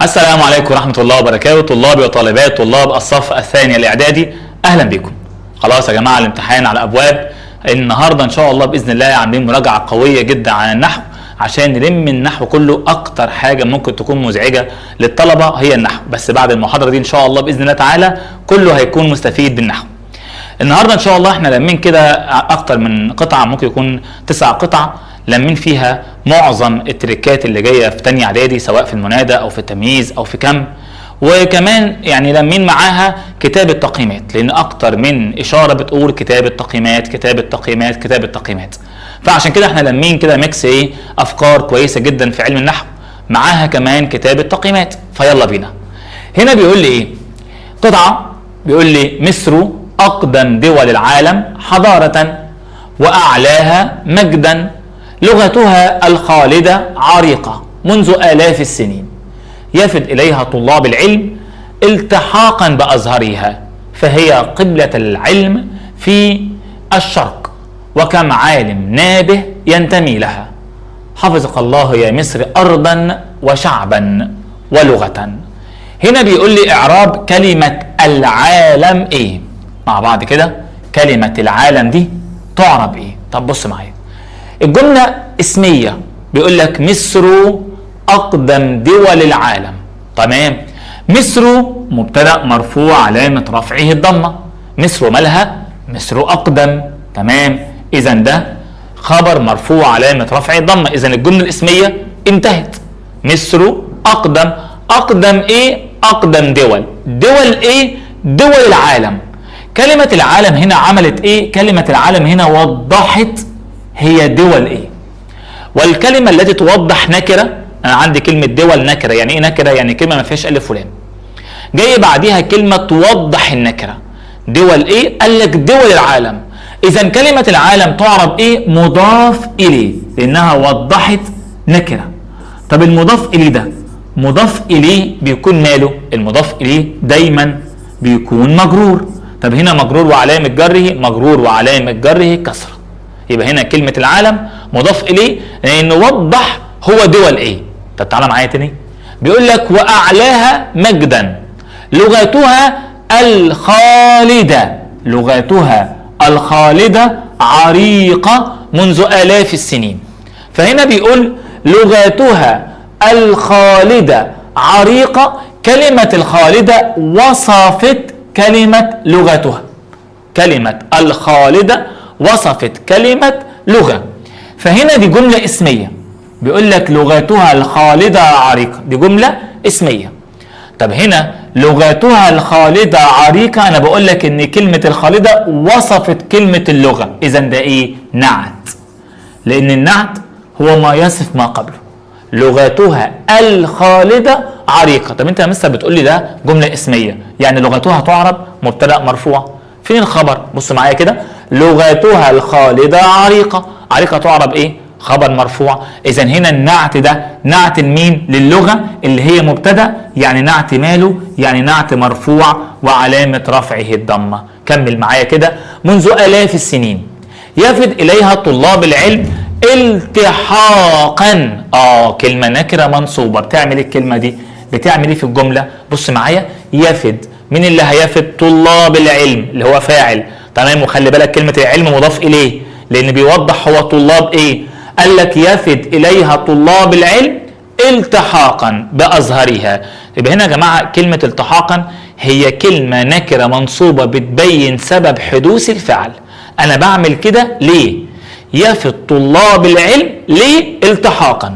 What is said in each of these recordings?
السلام عليكم ورحمة الله وبركاته. طلابي وطالبات طلاب الصف الثاني الإعدادي، أهلا بكم. خلاص يا جماعة الامتحان على أبواب. النهاردة إن شاء الله بإذن الله عاملين مراجعة قوية جدا عن النحو عشان نلم النحو كله. أكتر حاجة ممكن تكون مزعجة للطلبة هي النحو، بس بعد المحاضرة دي إن شاء الله بإذن الله تعالى كله هيكون مستفيد بالنحو. النهاردة إن شاء الله إحنا لمين كده أكتر من قطعة، ممكن يكون 9 قطع لمين فيها معظم التريكات اللي جايه في تانية اعدادي، سواء في المنادى او في التمييز او في كم، وكمان يعني لمين معاها كتاب التقييمات، لان اكتر من اشاره بتقول كتاب التقييمات كتاب التقييمات كتاب التقييمات. فعشان كده احنا لمين كده ميكس افكار كويسه جدا في علم النحو، معاها كمان كتاب التقييمات. فيلا بينا. هنا بيقول لي ايه؟ قطعه بيقول لي مصر اقدم دول العالم حضاره واعلاها مجدا، لغتها الخالدة عريقة منذ آلاف السنين، يفد إليها طلاب العلم التحاقا بأزهرها، فهي قبلة العلم في الشرق، وكم عالم نابه ينتمي لها. حفظك الله يا مصر أرضا وشعبا ولغة. هنا بيقول لي إعراب كلمة العالم إيه؟ مع بعض كده. كلمة العالم دي تعرب إيه؟ طب بص معايا. الجملة اسمية، بيقول لك مصر أقدم دول العالم. تمام. مصر مبتدأ مرفوع علامة رفعه الضمة. مصر مالها؟ مصر أقدم. تمام. إذا ده خبر مرفوع علامة رفعه الضمة. إذا الجملة الاسمية انتهت. مصر أقدم. أقدم إيه؟ أقدم دول. دول إيه؟ دول العالم. كلمة العالم هنا عملت إيه؟ كلمة العالم هنا وضحت هي دول ايه. والكلمة التي توضح نكرة، انا عندي كلمة دول نكرة. يعني ايه نكرة؟ يعني كلمة ما فيهاش الف ولام، جاي بعديها كلمة توضح النكرة. دول ايه؟ قال لك دول العالم. اذا كلمة العالم تعرب ايه؟ مضاف اليه، لانها وضحت نكرة. طب المضاف اليه ده مضاف اليه بيكون ماله؟ المضاف اليه دايما بيكون مجرور. طب هنا مجرور وعلامة جره، مجرور وعلامة جره كسرة. يبقى هنا كلمة العالم مضاف إليه لأنه وضح هو دول إيه. طب تعالى معايا تاني. بيقول لك وأعلاها مجدا، لغتها الخالدة. لغتها الخالدة عريقة منذ آلاف السنين. فهنا بيقول لغتها الخالدة عريقة. كلمة الخالدة وصفت كلمة لغتها. كلمة الخالدة وصفت كلمة لغة. فهنا دي جملة اسمية، بيقول لك لغتها الخالدة عريقة، دي جملة اسمية. طب هنا لغتها الخالدة عريقة، أنا بقول لك إن كلمة الخالدة وصفت كلمة اللغة. إذا ده إيه؟ نعت، لأن النعت هو ما يصف ما قبله. لغتها الخالدة عريقة. طب أنت يا مستر بتقول لي ده جملة اسمية، يعني لغتها تعرب مبتدأ مرفوع. فين الخبر؟ بص معايا كده. لغتها الخالدة عريقة. عريقة تعرب ايه؟ خبر مرفوع. اذا هنا النعت ده نعت المين؟ للغة اللي هي مبتدأ، يعني نعت ماله؟ يعني نعت مرفوع وعلامة رفعه الضمة. كمل معايا كده. منذ آلاف السنين يفد إليها طلاب العلم التحاقا. كلمة نكرة منصوبة. بتعمل ايه الكلمة دي؟ بتعمل ايه في الجملة؟ بص معايا. يفد. مين اللي هيفد؟ طلاب العلم اللي هو فاعل. تمام. وخلي بالك كلمة العلم مضاف إليه لأن بيوضح هو طلاب إيه. قال لك يفد إليها طلاب العلم التحاقا بأزهرها. يبقى هنا يا جماعة كلمة التحاقا هي كلمة نكرة منصوبة بتبين سبب حدوث الفعل. أنا بعمل كده ليه؟ يفد طلاب العلم ليه؟ التحاقا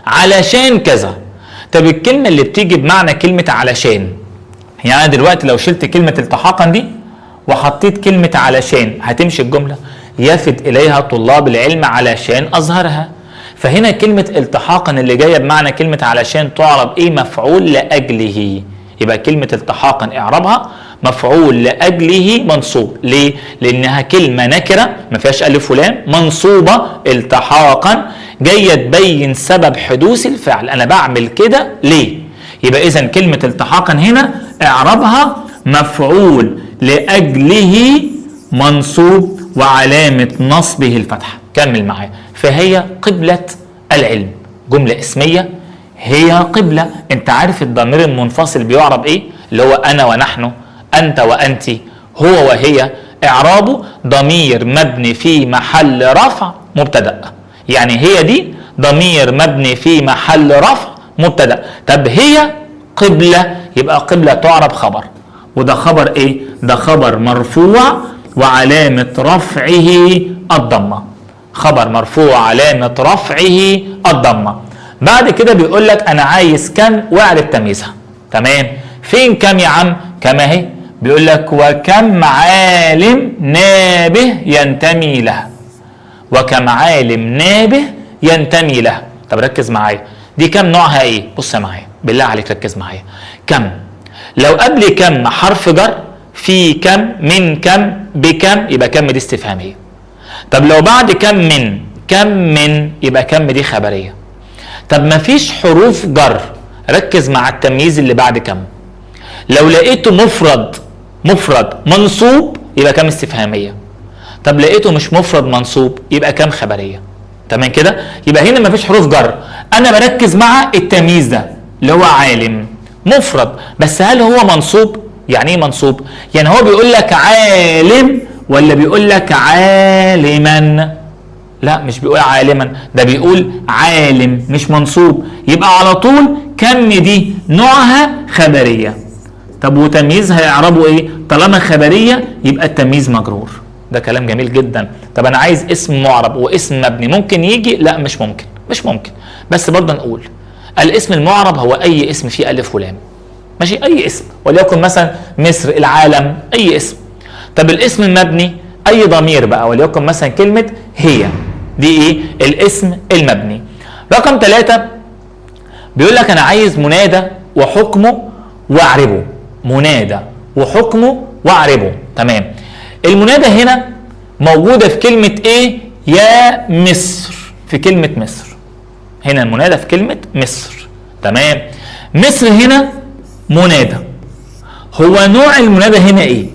علشان كذا. طب الكلمة اللي بتيجي بمعنى كلمة علشان، يعني أنا دلوقتي لو شلت كلمة التحاقا دي وحطيت كلمة علشان هتمشي الجملة. يفد إليها طلاب العلم علشان أظهرها. فهنا كلمة التحاقا اللي جاية بمعنى كلمة علشان تعرب إيه؟ مفعول لأجله. يبقى كلمة التحاقا إعرابها مفعول لأجله منصوب. ليه؟ لأنها كلمة نكرة ما فيهاش ألف ولام، منصوبة التحاقا، جاية تبين سبب حدوث الفعل. أنا بعمل كده ليه؟ يبقى إذن كلمة التحاقا هنا إعرابها مفعول لأجله منصوب وعلامة نصبه الفتحة. كمل معايا. فهي قبلة العلم. جملة اسمية هي قبلة. انت عارف الضمير المنفصل بيعرب ايه؟ اللي هو انا ونحن، انت وانت، هو وهي. اعرابه ضمير مبني في محل رفع مبتدأ. يعني هي دي ضمير مبني في محل رفع مبتدأ. طب هي قبلة، يبقى قبلة تعرب خبر، وده خبر ايه؟ ده خبر مرفوع وعلامة رفعه الضمة. خبر مرفوع علامة رفعه الضمة. بعد كده بيقول لك انا عايز كم واعرف تمييزها. تمام. فين كم يا عم؟ كم اهي. بيقول لك وكم عالم نابه ينتمي لها. وكم عالم نابه ينتمي لها. طب ركز معايا، دي كم نوعها ايه؟ بص معايا بالله عليك ركز معايا. كم لو قبل كم حرف جر، في كم، من كم، بكم، يبقى كم دي استفهاميه. طب لو بعد كم من يبقى كم دي خبريه. طب ما فيش حروف جر، ركز مع التمييز اللي بعد كم. لو لقيته مفرد منصوب يبقى كم استفهاميه. طب لقيته مش مفرد منصوب يبقى كم خبريه. تمام كده؟ يبقى هنا ما فيش حروف جر، انا بركز مع التمييز ده اللي هو عالم مفرد، بس هل هو منصوب؟ يعني ايه منصوب؟ يعني هو بيقول لك عالم ولا بيقول لك عالما؟ لا مش بيقول عالما، ده بيقول عالم مش منصوب. يبقى على طول كم دي نوعها خبريه. طب وتمييزها يعربوا ايه؟ طالما خبريه يبقى التمييز مجرور. ده كلام جميل جدا. طب انا عايز اسم معرب واسم مبني، ممكن يجي؟ لا مش ممكن. بس برضه نقول الاسم المعرب هو اي اسم فيه الف ولام. ماشي، اي اسم، وليكن مثلا مصر، العالم، اي اسم. طب الاسم المبني اي ضمير بقى، وليكن مثلا كلمه هي، دي ايه؟ الاسم المبني. رقم 3 بيقول لك انا عايز منادى وحكمه واعربه. منادى وحكمه واعربه. تمام. المنادى هنا موجوده في كلمه ايه؟ يا مصر. في كلمه مصر هنا المنادى في كلمه مصر. تمام. مصر هنا منادى. هو نوع المنادى هنا ايه؟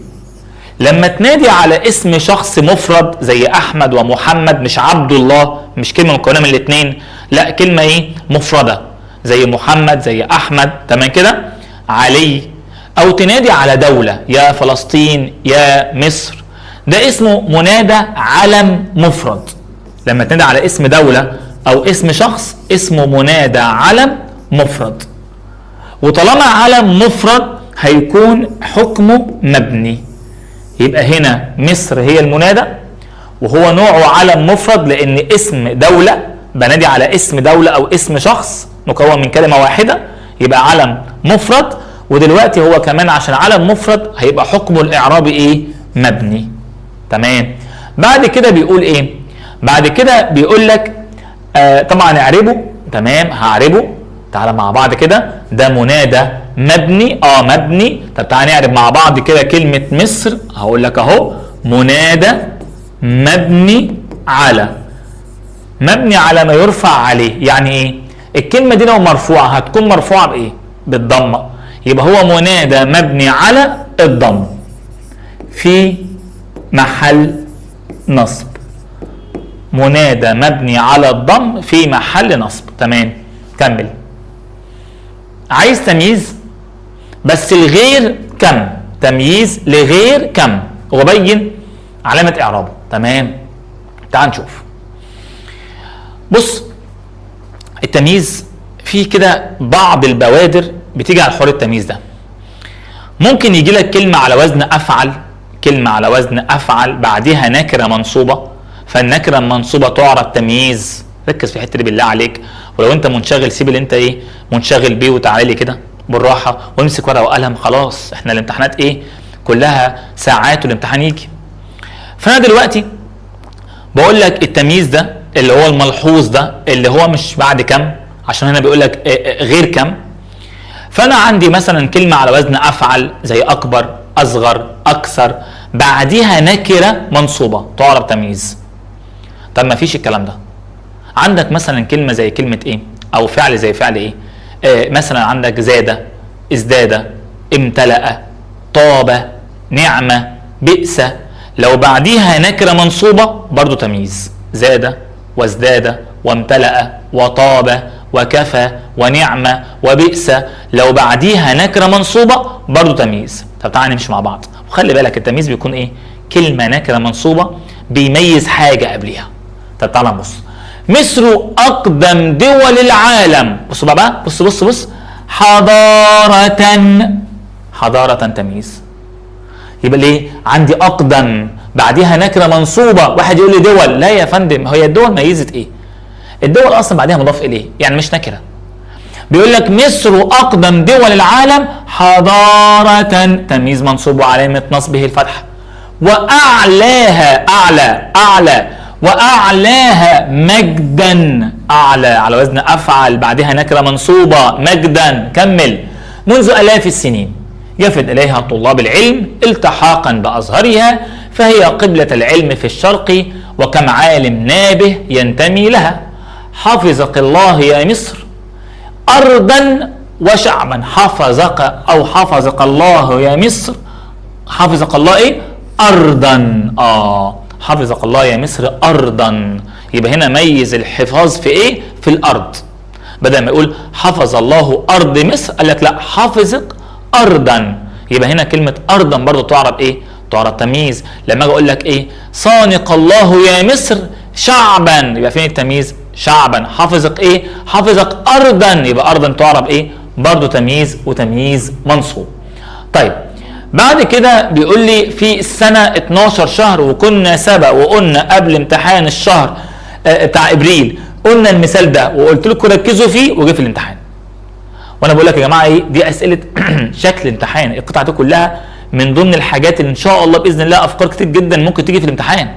لما تنادي على اسم شخص مفرد زي احمد ومحمد، مش عبد الله، مش كلمه مكونه من الاثنين، لا كلمه ايه؟ مفرده، زي محمد، زي احمد. تمام كده؟ علي. او تنادي على دوله، يا فلسطين، يا مصر، ده اسمه منادى علم مفرد. لما تنادي على اسم دوله او اسم شخص اسمه منادى علم مفرد. وطالما علم مفرد هيكون حكمه مبني. يبقى هنا مصر هي المنادى وهو نوعه علم مفرد، لان اسم دولة بنادي على اسم دولة او اسم شخص مكون من كلمة واحدة يبقى علم مفرد. ودلوقتي هو كمان عشان علم مفرد هيبقى حكمه الاعرابي ايه؟ مبني. تمام. بعد كده بيقول ايه؟ بعد كده بيقول لك طبعا اعربه. تمام، هعربه. تعالى مع بعض كده. ده منادى مبني، مبني. طب تعالى نعرب مع بعض كده كلمة مصر. هقول لك اهو منادى مبني على ما يرفع عليه. يعني ايه؟ الكلمة دي لو مرفوعة هتكون مرفوعة بايه؟ بالضمة. يبقى هو منادى مبني على الضم في محل نصب. منادى مبني على الضم في محل نصب. تمام. كمل. عايز تمييز بس لغير كم، تمييز لغير كم وبين علامة اعرابه. تمام. تعال نشوف. بص، التمييز فيه كده بعض البوادر بتيجي على حوار التمييز ده. ممكن يجي لك كلمة على وزن افعل، كلمة على وزن افعل بعدها نكرة منصوبة، فالنكرة المنصوبة تعرب تمييز. ركز في الحتة دي بالله عليك. ولو انت منشغل سيب اللي انت ايه منشغل بيه وتعالى لي كده بالراحه وامسك ورقه وقلم. خلاص احنا الامتحانات ايه كلها ساعات والامتحان يجي. فانا دلوقتي بقول لك التمييز ده اللي هو الملحوظ ده اللي هو مش بعد كم، عشان هنا بيقول لك غير كم. فانا عندي مثلا كلمه على وزن افعل زي اكبر، اصغر، اكثر، بعديها نكره منصوبه تعرب تمييز. طب ما فيش الكلام ده. عندك مثلا كلمه زي كلمه ايه، او فعل زي فعل ايه، مثلا عندك زاد، ازداد، امتلأ، طاب، نعمة، بئس، لو بعديها نكرة منصوبة برضو تمييز. زاد وازداد وامتلأ وطاب وكفى ونعمة وبئس لو بعديها نكرة منصوبة برضو تمييز. طب تعالى نمشي مع بعض، وخلي بالك التمييز بيكون ايه؟ كلمة نكرة منصوبة بيميز حاجة قبلها. طب تعالى نبص. مصر أقدم دول العالم، بصوا بقى، بص حضارة تمييز. يبقى ليه عندي أقدم بعديها نكرة منصوبة؟ واحد يقول لي دول، لا يا فندم، هي الدول ميزت ايه؟ الدول اصلا بعدها مضاف اليه، يعني مش نكره. بيقول لك مصر اقدم دول العالم حضاره، تمييز منصوب وعلامه نصبه الفتحه. واعلاها، اعلى واعلاها مجدا، اعلى على وزن افعل بعدها نكره منصوبه مجدا. كمل. منذ الاف السنين يفد اليها طلاب العلم التحاقا بازهرها، فهي قبله العلم في الشرق، وكم عالم نابه ينتمي لها. حفظك الله يا مصر أرضا وشعبا. حفظك الله يا مصر، حفظك الله ايه؟ أرضا. حفظك الله يا مصر أرضا. يبقى هنا ميز الحفاظ في ايه؟ في الأرض. بدل ما يقول حفظ الله أرض مصر، قال لك لا، حفظك أرضا. يبقى هنا كلمة أرضا برضو تعرب ايه؟ تعرب تمييز. لما اجي اقول لك ايه؟ صانق الله يا مصر شعبا، يبقى فين التمييز؟ شعبا. حفظك ايه؟ حفظك ارضا، يبقى ارضا تعرب ايه؟ برضو تمييز، وتمييز منصوب. طيب بعد كده بيقول لي في السنه 12 شهر، وكنا سبق وقلنا قبل امتحان الشهر بتاع ابريل قلنا المثال ده وقلت لكم ركزوا فيه، وجه في الامتحان. وانا بقول لك يا جماعه ايه دي؟ اسئله شكل امتحان. القطعه دي كلها من ضمن الحاجات اللي ان شاء الله باذن الله افكار كتير جدا ممكن تيجي في الامتحان.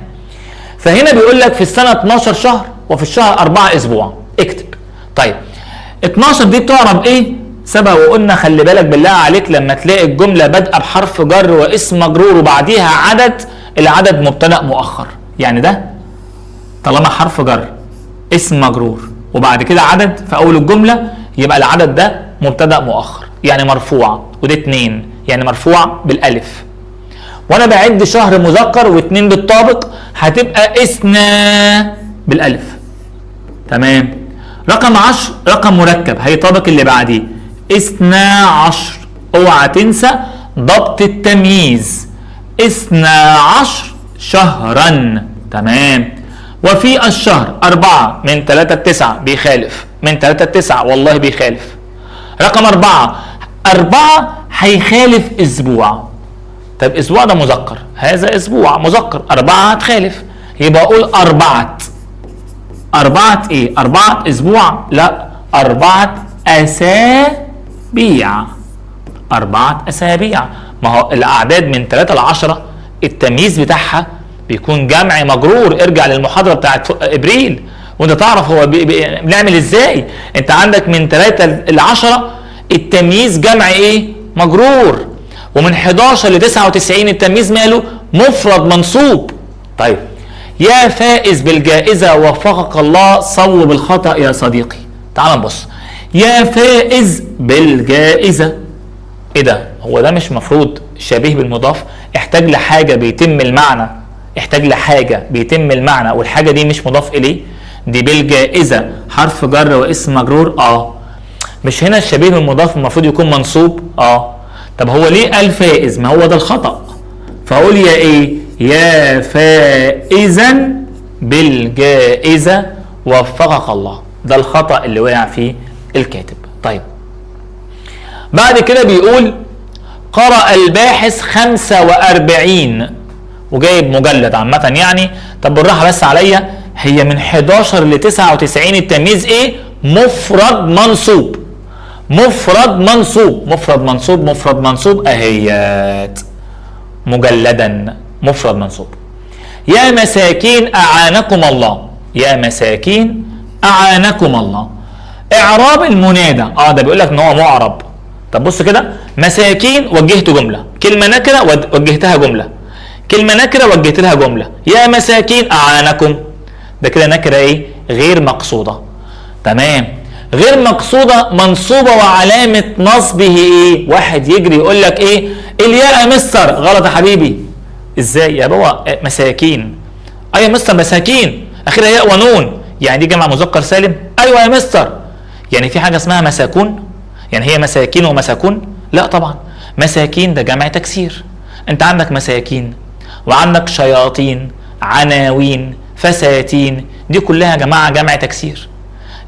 فهنا بيقول لك في السنه 12 شهر وفي الشهر 4 اسبوع. اكتب. طيب 12 دي بتعرب ايه؟ سبق وقلنا خلي بالك بالله عليك لما تلاقي الجمله بادئه بحرف جر واسم مجرور وبعديها عدد، العدد مبتدا مؤخر. يعني ده طالما حرف جر اسم مجرور وبعد كده عدد في اول الجمله، يبقى العدد ده مبتدا مؤخر يعني مرفوع، وده 2 يعني مرفوع بالالف. وانا بعد شهر مذكر واثنين بالطابق، هتبقى اثنا بالالف. تمام. رقم 10 رقم مركب هيطابق اللي بعديه 12. اوعى تنسى ضبط التمييز. 12 شهرا. تمام. وفي الشهر 4 من 3 ل 9 بيخالف، من 3 ل 9 والله بيخالف. رقم 4 هيخالف اسبوع. طب اسبوع ده مذكر، هذا اسبوع مذكر، 4 هتخالف، يبقى اقول 4 ايه؟ 4 اسبوع؟ لا، 4 اسابيع. 4 اسابيع. ما هو الاعداد من 3 ل 10 التمييز بتاعها بيكون جمع مجرور. ارجع للمحاضره بتاعت ابريل وانت تعرف هو بنعمل ازاي. انت عندك من 3 ل 10 التمييز جمع ايه؟ مجرور. ومن 11 ل 99 التمييز ماله؟ مفرد منصوب. طيب يا فائز بالجائزة وفقك الله، صوب الخطأ يا صديقي. تعال نبص. يا فائز بالجائزة، ايه ده؟ هو ده مش مفروض شبيه بالمضاف؟ احتاج لحاجة بيتم المعنى، احتاج لحاجة بيتم المعنى والحاجة دي مش مضاف اليه. دي بالجائزة حرف جر واسم مجرور. مش هنا الشبيه بالمضاف المفروض يكون منصوب. طب هو ليه قال فائز؟ ما هو ده الخطأ. فاقول يا ايه؟ يا فائزا بالجائزة وفقك الله. ده الخطأ اللي وقع فيه الكاتب. طيب بعد كده بيقول قرأ الباحث 45 وجايب مجلد عامة يعني. طب بالراحة بس عليا، هي من 11 ل 99 التمييز ايه؟ مفرد منصوب. مفرد منصوب اهيات مجلدا مفرد منصوب. يا مساكين اعانكم الله. يا مساكين اعانكم الله. اعراب المنادى ده بيقول لك ان هو معرب. طب بص كده، مساكين وجهت جمله، كلمه نكره وجهتها جمله، كلمه نكره وجهت لها جمله. يا مساكين اعانكم، ده كده نكره ايه؟ غير مقصوده. تمام. غير مقصوده منصوبه وعلامه نصبه ايه؟ واحد يجري يقول لك ايه؟ الياء مستر. غلط يا حبيبي. ازاي يا بابا؟ مساكين. ايوه يا مستر مساكين اخرها ياء ونون، يعني دي جمع مذكر سالم. ايوه يا مستر. يعني في حاجة اسمها مساكون؟ يعني هي مساكين ومساكون؟ لا طبعا. مساكين ده جمع تكسير. انت عندك مساكين وعندك شياطين، عناوين، فساتين، دي كلها يا جماعة جمع تكسير.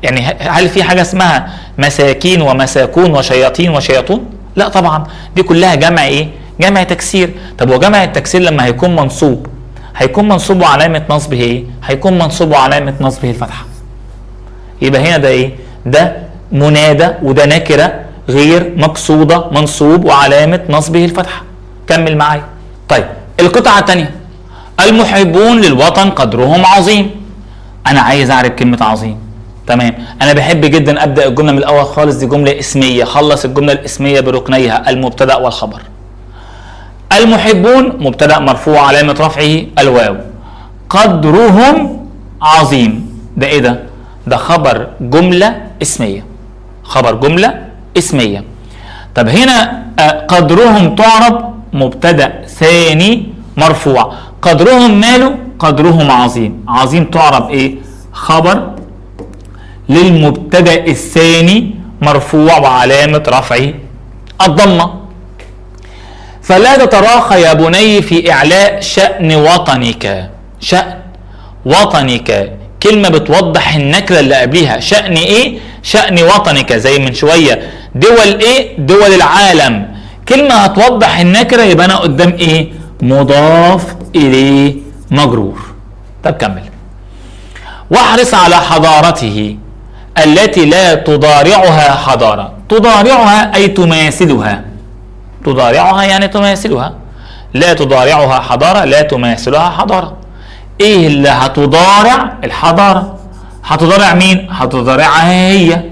يعني هل في حاجة اسمها مساكين ومساكون وشياطين وشياطون؟ لا طبعا، دي كلها جمع ايه؟ جمع تكسير. طب وجمع التكسير لما هيكون منصوب، هيكون منصوبه علامة نصبه ايه؟ هيكون منصوبه علامة نصبه الفتحة. يبقى هنا ده ايه؟ ده منادى وده نكرة غير مقصودة منصوب وعلامة نصبه الفتحة. كمل معايا. طيب القطعة الثانية، المحبون للوطن قدرهم عظيم. انا عايز اعرف كلمة عظيم. تمام، انا بحب جدا ابدا الجمله من الاول خالص، دي جمله اسميه، خلص الجمله الاسميه بركنيها المبتدا والخبر. المحبون مبتدا مرفوع علامه رفعه الواو، قدرهم عظيم، ده ايه ده؟ ده خبر جمله اسميه، خبر جمله اسميه. طب هنا قدرهم تعرب مبتدا ثاني مرفوع، قدرهم ماله؟ قدرهم عظيم. عظيم تعرب ايه؟ خبر للمبتدا الثاني مرفوع وعلامه رفعه الضمه. فلا تتراخى يا بني في اعلاء شأن وطنك. شأن وطنك كلمه بتوضح النكره اللي قبليها. شأن ايه؟ شأن وطنك، زي من شويه دول ايه؟ دول العالم. كلمه هتوضح النكره، يبقى انا قدام ايه؟ مضاف اليه مجرور. طب كمل. واحرص على حضارته التي لا تضارعها حضارة. تضارعها أي تماثلها. تضارعها يعني تماثلها. لا تضارعها حضارة، لا تماثلها حضارة. ايه اللي هتضارع؟ الحضارة. هتضارع مين؟ هتضارعها هي.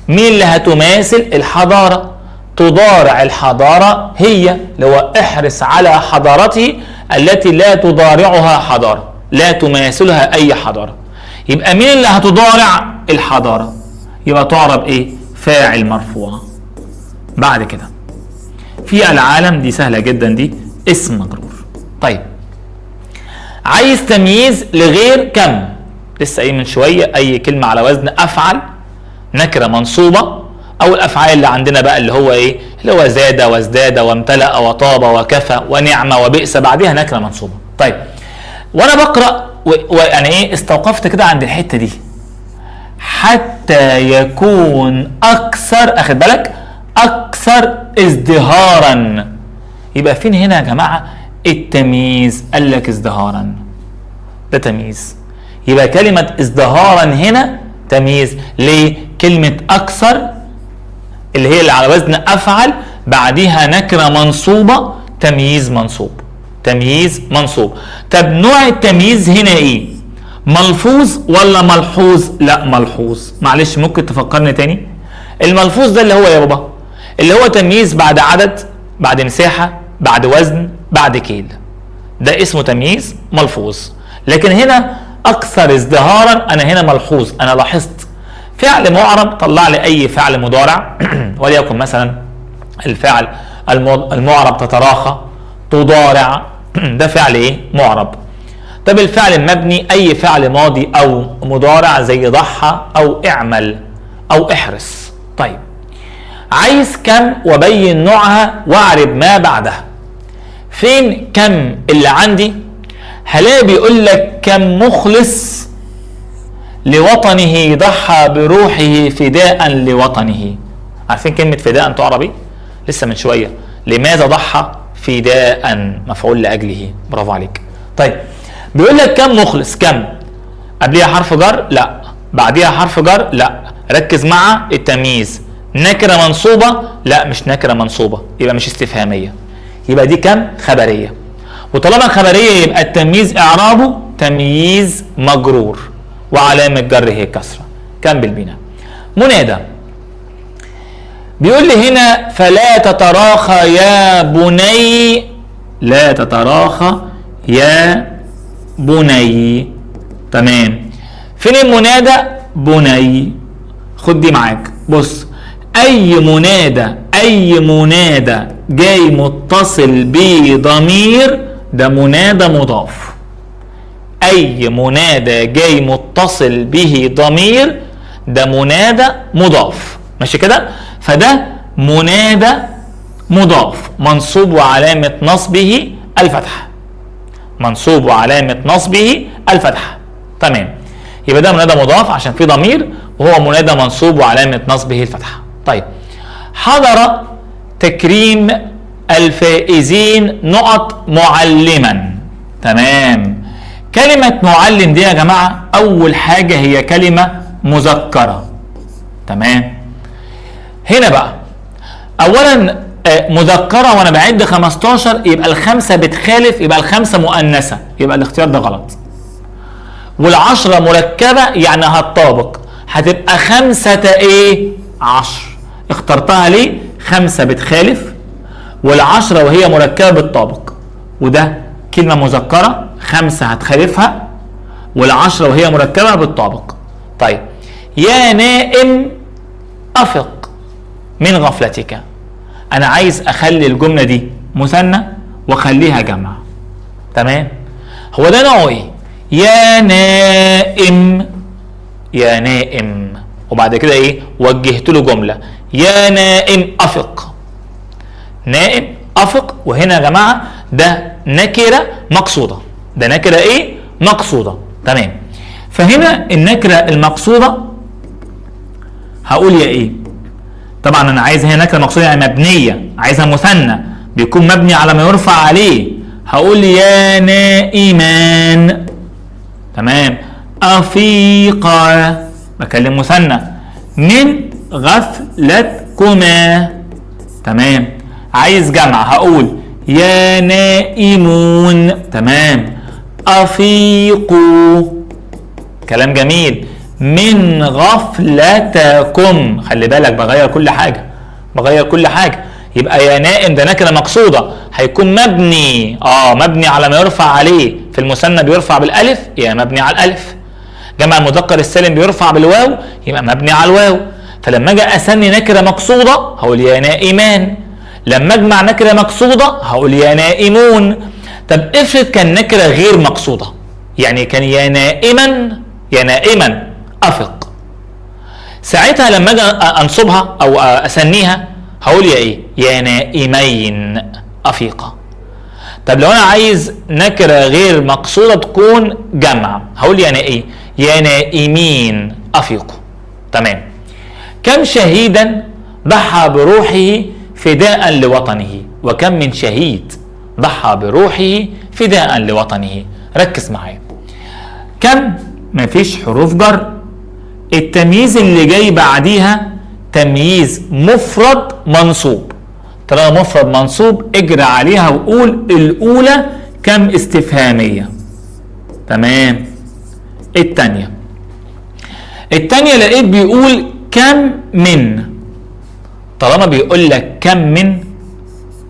مين اللي هتماثل؟ الحضارة. تضارع الحضارة هي، اللي هو احرص على حضارته التي لا تضارعها حضارة، لا تماثلها أي حضارة. يبقى مين اللي هتضارع؟ الحضارة. يبقى تعرب ايه؟ فاعل مرفوع. بعد كده في العالم، دي سهلة جدا، دي اسم مجرور. طيب عايز تمييز لغير كم. لسه ايه من شوية، اي كلمة على وزن افعل نكرة منصوبة، او الافعال اللي عندنا بقى اللي هو ايه؟ اللي هو زاد وازداد وامتلأ وطاب وكفى ونعم وبئس، بعدها نكرة منصوبة. طيب وانا بقرأ ويعني ايه استوقفت كده عند الحتة دي، حتى يكون اكثر، اخد بالك، اكثر ازدهارا. يبقى فين هنا يا جماعة التمييز؟ قال لك ازدهارا، ده تمييز. يبقى كلمة ازدهارا هنا تمييز. ليه؟ كلمة اكثر اللي هي اللي على وزن افعل بعديها نكرة منصوبة، تمييز منصوب، تمييز منصوب. طب نوع التمييز هنا ايه؟ ملفوظ ولا ملحوظ؟ لا ملحوظ. معلش ممكن تفكرني تاني؟ الملفوظ ده اللي هو يا بابا اللي هو تمييز بعد عدد، بعد مساحة، بعد وزن، بعد كيل، ده اسمه تمييز ملفوظ. لكن هنا اكثر ازدهارا، انا هنا ملحوظ، انا لاحظت فعل معرب طلع لي اي فعل مضارع وليكن مثلا الفعل المعرب تتراخى، تضارع، ده فعل ايه؟ معرب. طب الفعل المبني اي فعل ماضي او مضارع زي ضحى او اعمل او احرص. طيب عايز كم وبين نوعها واعرب ما بعدها. فين كم اللي عندي؟ هلاقي بيقول لك كم مخلص لوطنه ضحى بروحه فداء لوطنه. عارفين كلمة فداء تعرب ايه؟ لسه من شوية. لماذا ضحى؟ فداء، مفعول لأجله. برافو عليك. طيب بيقول لك كم مخلص، كم قبليها حرف جر؟ لا. بعديها حرف جر؟ لا. ركز مع التمييز. نكرة منصوبة؟ لا مش نكرة منصوبة، يبقى مش استفهامية، يبقى دي كم؟ خبرية. وطالما خبرية يبقى التمييز اعرابه تمييز مجرور وعلامة جر هي كسرة. كمل بينا. منادى بيقول لي هنا فلا تتراخى يا بني، لا تتراخى يا بني. تمام. فين المنادى؟ بني. خد دي معاك، بص، اي منادى، اي منادى جاي متصل بضمير ده منادى مضاف. اي منادى جاي متصل به ضمير ده منادى مضاف، ماشي كده؟ فده منادى مضاف منصوب وعلامة نصبه الفتحة، منصوب وعلامة نصبه الفتحة. تمام، يبقى ده منادى مضاف عشان فيه ضمير، وهو منادى منصوب وعلامة نصبه الفتحة. طيب، حضر تكريم الفائزين نقط معلما. تمام، كلمة معلم دي يا جماعة أول حاجة هي كلمة مذكرة. تمام، هنا بقى أولا مذكرة وأنا بعد 15 يبقى الخمسة بتخالف، يبقى الخمسة مؤنثة، يبقى الاختيار ده غلط. والعشرة مركبة يعني هتطابق، هتبقى 5 ايه؟ 10. اخترتها ليه؟ 5 بتخالف والعشرة وهي مركبة بالطابق، وده كلمة مذكرة 5 هتخالفها والعشرة وهي مركبة بالطابق. طيب، يا نائم أفق من غفلتك. أنا عايز أخلي الجملة دي مثنى وأخليها جمع. تمام، هو ده نوعه إيه؟ يا نائم، يا نائم، وبعد كده إيه؟ وجهت له جملة يا نائم أفق، نائم أفق. وهنا يا جماعة ده نكرة مقصودة، ده نكرة إيه؟ مقصودة. تمام، فهنا النكرة المقصودة هقول يا إيه؟ طبعا أنا عايز هنا نكرة مقصودة يعني مبنية، عايزها مثنى بيكون مبني على ما يرفع عليه. هقول يا نائمان. تمام، أفيقا بكلم مثنى من غفلتكما. تمام، عايز جمع هقول يا نائمون. تمام، أفيقوا، كلام جميل، من غفلتكم. خلي بالك بغير كل حاجة، بغير كل حاجة. يبقى يا نائم ده نكرة مقصودة هيكون مبني مبني على ما يرفع عليه. في المثنى بيرفع بالالف يبقى مبني على الالف، جمع المذكر السالم بيرفع بالواو يبقى مبني على الواو. فلما اجي اسمي نكرة مقصودة هقول يا نائمان، لما اجمع نكرة مقصودة هقول يا نائمون. طب افرض كان نكرة غير مقصودة، يعني كان يا نائما، يا نائما افق، ساعتها لما اجي انصبها او اسنيها هقول يا ايه؟ يا نائمين افيقا. طب لو انا عايز نكرة غير مقصودة تكون جمع هقول يا ايه؟ يا نائمين افيقوا. تمام، كم شهيدا ضحى بروحه فداء لوطنه، وكم من شهيد ضحى بروحه فداء لوطنه. ركز معايا، كم مفيش حروف جر، التمييز اللي جاي بعديها تمييز مفرد منصوب. طالما مفرد منصوب اجري عليها وقول الاولى كم استفهامية. تمام، التانية لقيت بيقول كم من. طالما بيقول لك كم من،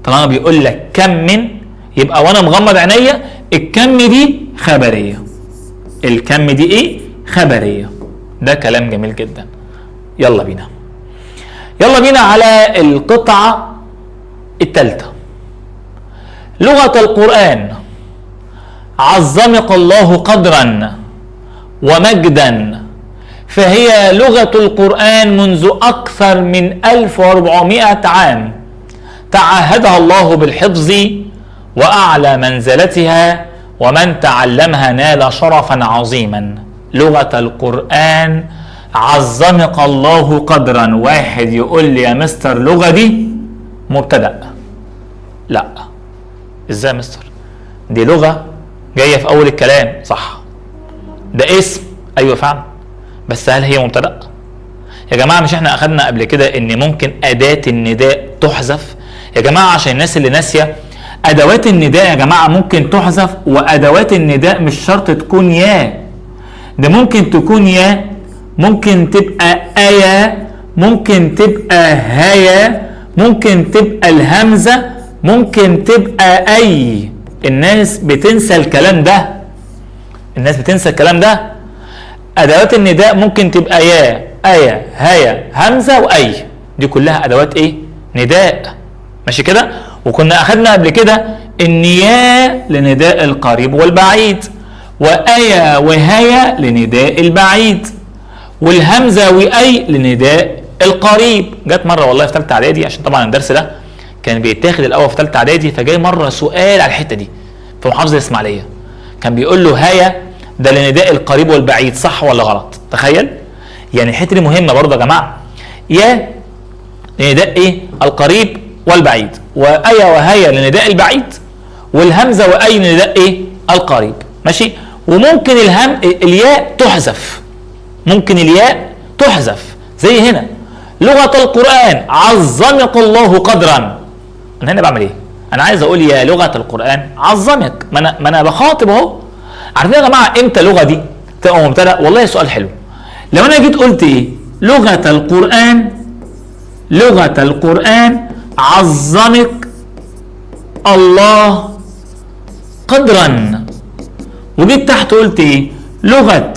طالما بيقول لك كم من يبقى وانا مغمض عينيا الكم دي خبرية، الكم دي ايه؟ خبرية. ده كلام جميل جدا. يلا بينا، يلا بينا على القطعة الثالثة. لغة القرآن عظمك الله قدرا ومجدا، فهي لغة القرآن منذ أكثر من 1400 عام تعهدها الله بالحفظ وأعلى منزلتها، ومن تعلمها نال شرفا عظيما. لغة القرآن عظمك الله قدرا. واحد يقول لي يا مستر لغة دي مبتدأ، لا، ازاي يا مستر؟ دي لغة جاية في أول الكلام، صح، ده اسم، أيوة فعلا، بس هل هي مبتدأ؟ يا جماعة مش احنا أخدنا قبل كده إن ممكن أداة النداء تحذف؟ يا جماعة عشان الناس اللي ناسية، أدوات النداء يا جماعة ممكن تحذف، وأدوات النداء مش شرط تكون يا، ده ممكن تكون يا، ممكن تبقى أيا، ممكن تبقى هيا، ممكن تبقى الهمزة، ممكن تبقى أي. الناس بتنسى الكلام ده، الناس بتنسى الكلام ده. أدوات النداء ممكن تبقى يا، أيا، هيا، همزة وأي، دي كلها أدوات إيه؟ نداء، ماشي كده؟ وكنا أخدنا قبل كده إن يا لنداء القريب والبعيد، وأيا وهيا لنداء البعيد، والهمزه واي لنداء القريب. جت مره والله في ثالثه اعدادي، عشان طبعا الدرس ده كان بيتاخد الاول في ثالثه اعدادي، فجاي مره سؤال على الحته دي في محافظه الاسماعيليه، كان بيقول له هيا ده لنداء القريب والبعيد صح ولا غلط؟ تخيل يعني الحته دي مهمه برضه يا جماعه. يا لنداء ايه؟ القريب والبعيد، وايا وهيا لنداء البعيد، والهمزه واي لنداء ايه؟ القريب. ماشي. وممكن الياء تحذف، ممكن الياء تحذف زي هنا لغه القران عظمك الله قدرا. انا هنا بعمل ايه؟ انا عايز اقول يا لغه القران عظمك، ما انا بخاطب اهو. عارفين يا جماعه امتى اللغه دي تبقى مبتدا؟ والله سؤال حلو. لو انا جيت قلت ايه؟ لغه القران، لغه القران عظمك الله قدرا، وجيت تحت قلت ايه؟ لغه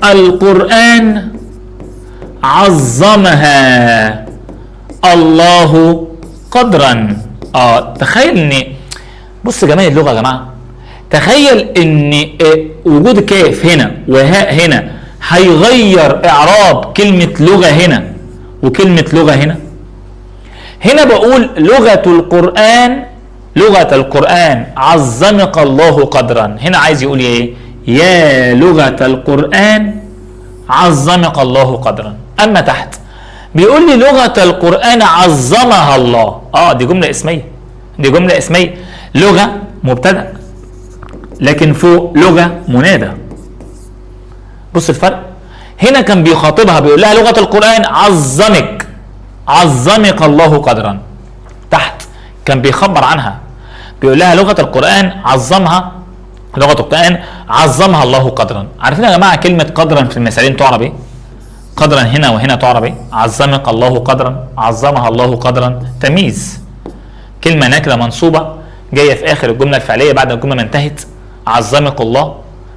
القران عظمها الله قدرا. تخيل ان، بص جمال اللغه يا جماعه، تخيل ان وجود كاف هنا وهاء هنا هيغير اعراب كلمه لغه هنا وكلمه لغه هنا. هنا بقول لغه القران، لغه القران عظمك الله قدرا، هنا عايز يقول ايه؟ يا لغه القران عظمك الله قدرا. اما تحت بيقول لي لغه القران عظمها الله. دي جمله اسميه، دي جمله اسميه. لغه مبتدا، لكن فوق لغه منادى. بص الفرق. هنا كان بيخاطبها بيقول لها لغه القران عظمك، عظمك الله قدرا. تحت كان بيخبر عنها بيقول لها لغه القران عظمها، لغه القران عظمها الله قدرا. عارفين يا جماعه كلمه قدرا في المثالين تعرب ايه؟ قدرا هنا وهنا تعرب ايه؟ عظمك الله قدرا، عظمها الله قدرا. تمييز، كلمه نكره منصوبه جايه في اخر الجمله الفعليه بعد الجمله ما انتهت. عظمك الله،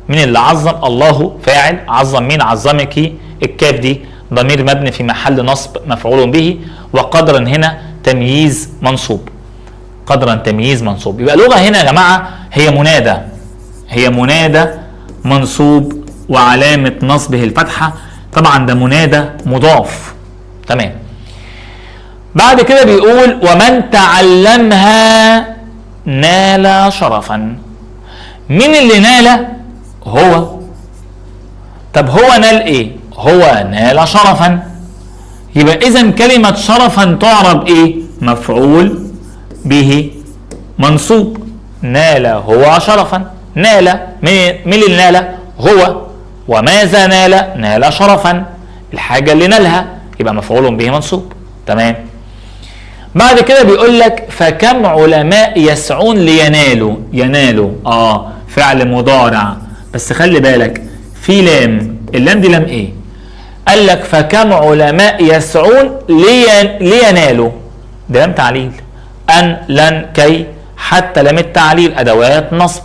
مين اللي عظم؟ الله فاعل، عظم مين؟ عظمك. الكاف دي ضمير مبني في محل نصب مفعول به، وقدرا هنا تمييز منصوب. قدرا تمييز منصوب. يبقى لغه هنا يا جماعه هي منادى، هي منادى منصوب وعلامه نصبه الفتحه. طبعا ده منادى مضاف. تمام. بعد كده بيقول ومن تعلمها نال شرفا. مين اللي نال؟ هو. طب هو نال ايه؟ هو نال شرفا. يبقى اذا كلمة شرفا تعرب ايه؟ مفعول به منصوب. نال هو شرفا. نال، مين اللي نال؟ هو. وماذا نال؟ نال شرفا، الحاجة اللي نالها، يبقى مفعول به منصوب. تمام. بعد كده بيقول لك فكم علماء يسعون لينالوا. ينالوا فعل مضارع، بس خلي بالك في لام، اللام دي لام ايه؟ قال لك فكم علماء يسعون لينالوا، ده لام تعليل. ان لن كي حتى لام التعليل ادوات نصب.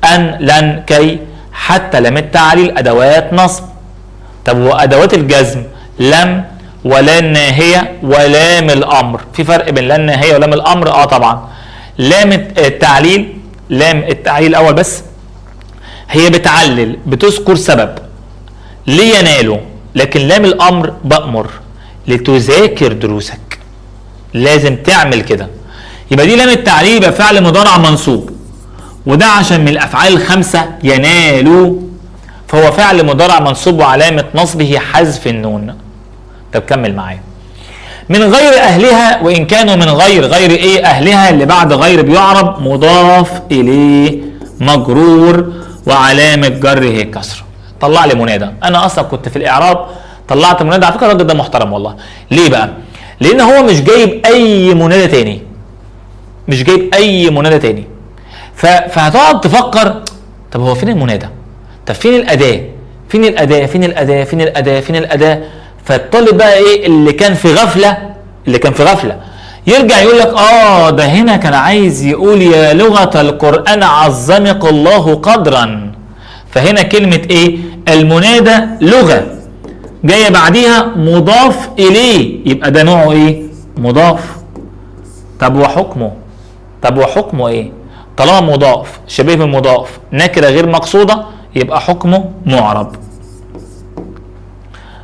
ان لن كي حتى لام التعليل ادوات نصب. طب وادوات الجزم لم ولا الناهيه ولام الامر. في فرق بين لا الناهيه ولام الامر؟ طبعا. لام التعليل، لام التعليل الاول بس هي بتعلل، بتذكر سبب لينالوا، لكن لام الامر بأمر لتذاكر دروسك، لازم تعمل كده. يبقى دي لام التعليل يبقى فعل مضارع منصوب، وده عشان من الافعال الخمسه ينالوا، فهو فعل مضارع منصوب وعلامه نصبه حذف النون. طب كمل معايا. من غير اهلها، وان كانوا من غير ايه؟ اهلها اللي بعد غير بيعرب مضاف اليه مجرور وعلامه جره كسره. طلع لي منادى. انا اصلا كنت في الاعراب طلعت منادى. على فكره الراجل ده محترم والله. ليه بقى؟ لان هو مش جايب اي منادى تاني، مش جايب اي منادى تاني. فهتقعد تفكر طب هو فين المنادى؟ طب فين الاداه؟ فين الاداه؟ فين الاداه؟ فين الاداه؟ فين الاداه؟ فالطالب بقى ايه اللي كان في غفله، اللي كان في غفله يرجع يقول لك ده هنا كان عايز يقول يا لغه القران عظمك الله قدرا. فهنا كلمه ايه؟ المنادى لغه جايه بعديها مضاف اليه، يبقى ده نوعه ايه؟ مضاف. طب وحكمه؟ طب وحكمه ايه؟ طالما مضاف شبيه بالمضاف نكره غير مقصوده يبقى حكمه معرب.